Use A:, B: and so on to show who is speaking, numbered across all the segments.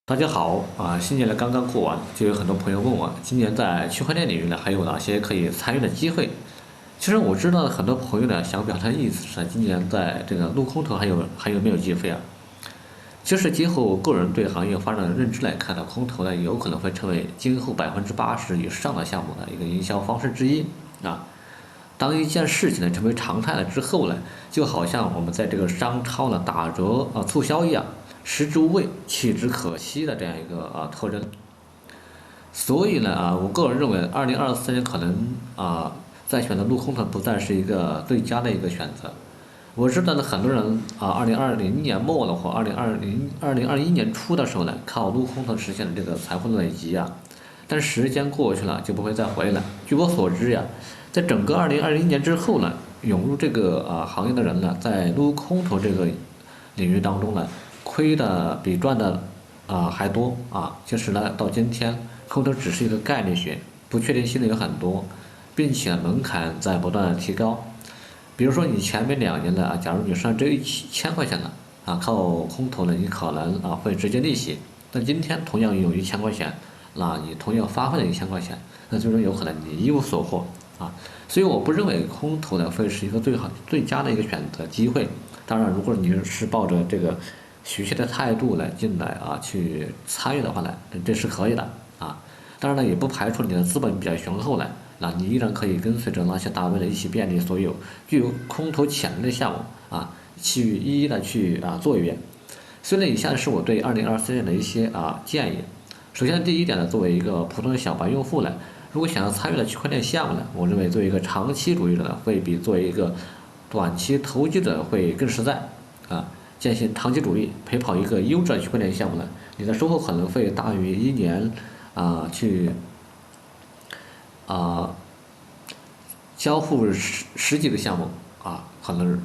A: 大家好新年刚刚过完，就有很多朋友问我，今年在区块链领域呢还有哪些可以参与的机会？其实我知道很多朋友呢想表达的意思是，今年在这个陆空头还有没有机会啊？其实结合我个人对行业发展的认知来看呢，空头呢有可能会成为今后80%以上的项目的一个营销方式之一啊。当一件事情呢成为常态了之后呢，就好像我们在这个商超呢打折促销一样，食之无味，弃之可惜的这样一个特征。所以呢我个人认为，2024年可能再选择陆空头不再是一个最佳的一个选择。我知道呢，很多人2020年末了或2021年初的时候呢，靠陆空头实现了这个财富的累积但是时间过去了就不会再回来。据我所知在整个2021年之后呢，涌入这个行业的人呢，在撸空头这个领域当中呢，亏的比赚的还多其实呢，到今天空头只是一个概率学，不确定性的有很多，并且门槛在不断的提高。比如说你前面2年的假如你上这1000块钱了靠空头呢，你可能会直接利息。但今天同样有1000块钱，那你同样发挥了1000块钱，那最终有可能你一无所获所以我不认为空头呢会是一个最佳的一个选择机会。当然，如果你是抱着这个学习的态度来进来去参与的话呢，这是可以的当然呢，也不排除你的资本比较雄厚了，那你依然可以跟随着那些大 V 的一起便利所有具有空头潜力的项目去一一的去做一遍。所以呢，以下是我对2024年的一些建议。首先第一点呢，作为一个普通的小白用户呢，如果想要参与的区块链项目呢，我认为作为一个长期主义者呢，会比作为一个短期投机者会更实在践行长期主义，陪跑一个优质的区块链项目呢，你的收获可能会大于一年去啊、交付十几个项目可能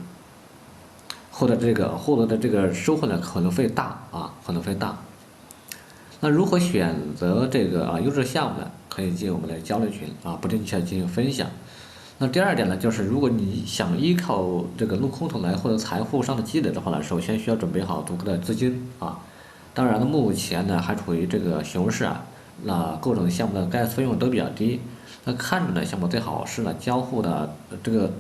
A: 获得的这个收获呢可能会大可能会大。那如何选择这个优质项目呢？可以进我们的交流群不定期的进行分享。那第二点呢，就是如果你想依靠这个陆空头来获得财富上的积累的话呢，首先需要准备好足够的资金当然呢，目前呢还处于这个熊市那各种项目的概费用都比较低。那看准的项目最好是呢交互的这个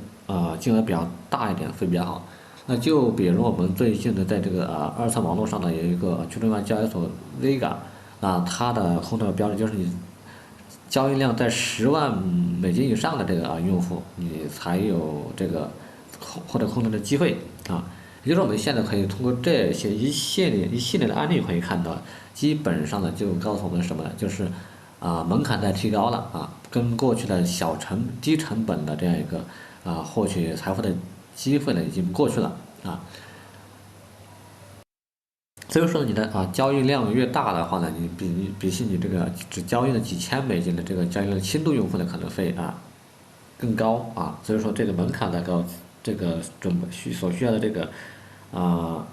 A: 金额比较大一点会比较好。那就比如我们最近的在这个二层网络上呢有一个去中心化交易所 Vega，它的空头标准就是你交易量在10万美金以上的这个用户，你才有这个获得空头的机会也就是我们现在可以通过这些一系列的案例可以看到，基本上呢就告诉我们什么呢？就是门槛在提高了跟过去的低成本的这样一个获取财富的机会呢已经过去了所以说你的交易量越大的话呢，你比起你这个只交易了几千美金的这个交易的轻度用户的可能会更高所以说这个门槛的高，这个所需要的这个啊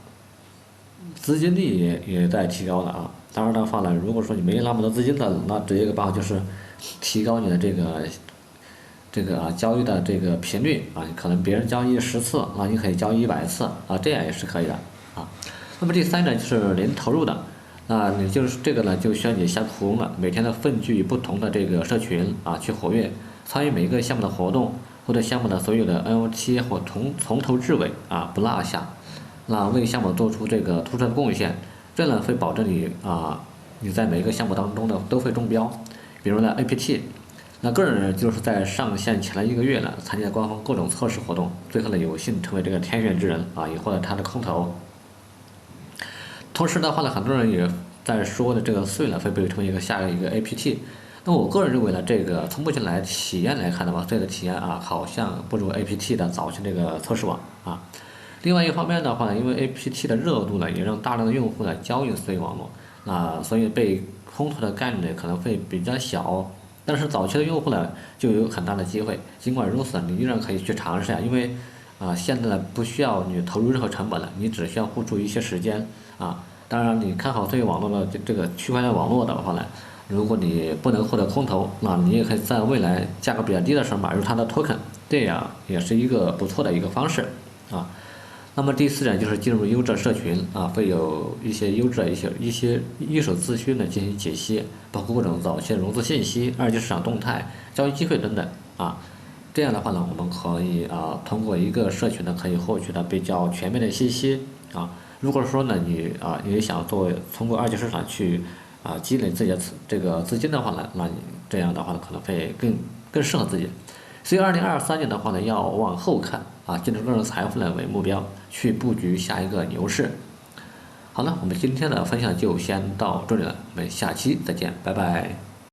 A: 资金力也在提高了当然的话呢，如果说你没有那么多资金的，那直接一个办法就是提高你的这个交易的这个频率可能别人交易10次，那你可以交易100次这样也是可以的那么第三呢，就是零投入的，那你就是这个呢，就需要你下苦功了，每天的奋聚不同的这个社群去活跃，参与每一个项目的活动，或者项目的所有的 NFT 或从头至尾不落下，那为项目做出这个突出的贡献，这呢会保证你在每一个项目当中呢都会中标。比如呢 APT， 那个人就是在上线前的1个月呢，参加官方各种测试活动，最后呢有幸成为这个天选之人也获得他的空投。同时的话呢，很多人也在说的这个穗呢会被成为下一个 APT。那我个人认为呢，这个从目前体验来看的话，穗的体验好像不如 APT 的早期这个测试网另外一方面的话呢，因为 APT 的热度呢，也让大量的用户呢交易穗网络所以被空投的概率呢可能会比较小。但是早期的用户呢就有很大的机会。尽管如此，你依然可以去尝试因为现在呢不需要你投入任何成本了，你只需要付出一些时间当然，你看好这个网络的这个区块链网络的话呢，如果你不能获得空投，那你也可以在未来价格比较低的时候买入它的 token，这样也是一个不错的一个方式那么第四点就是进入优质社群啊，会有一些优质的一些一手资讯呢进行解析，包括各种早期融资信息、二级市场动态、交易机会等等啊。这样的话呢，我们可以通过一个社群呢，可以获取到比较全面的信息啊。如果说呢你想通过二级市场去积累自己的这个资金的话呢，那你这样的话呢可能会更适合自己。所以2023年的话呢，要往后看啊，尽个人财富呢为目标，去布局下一个牛市。好了，我们今天的分享就先到这里了，我们下期再见，拜拜。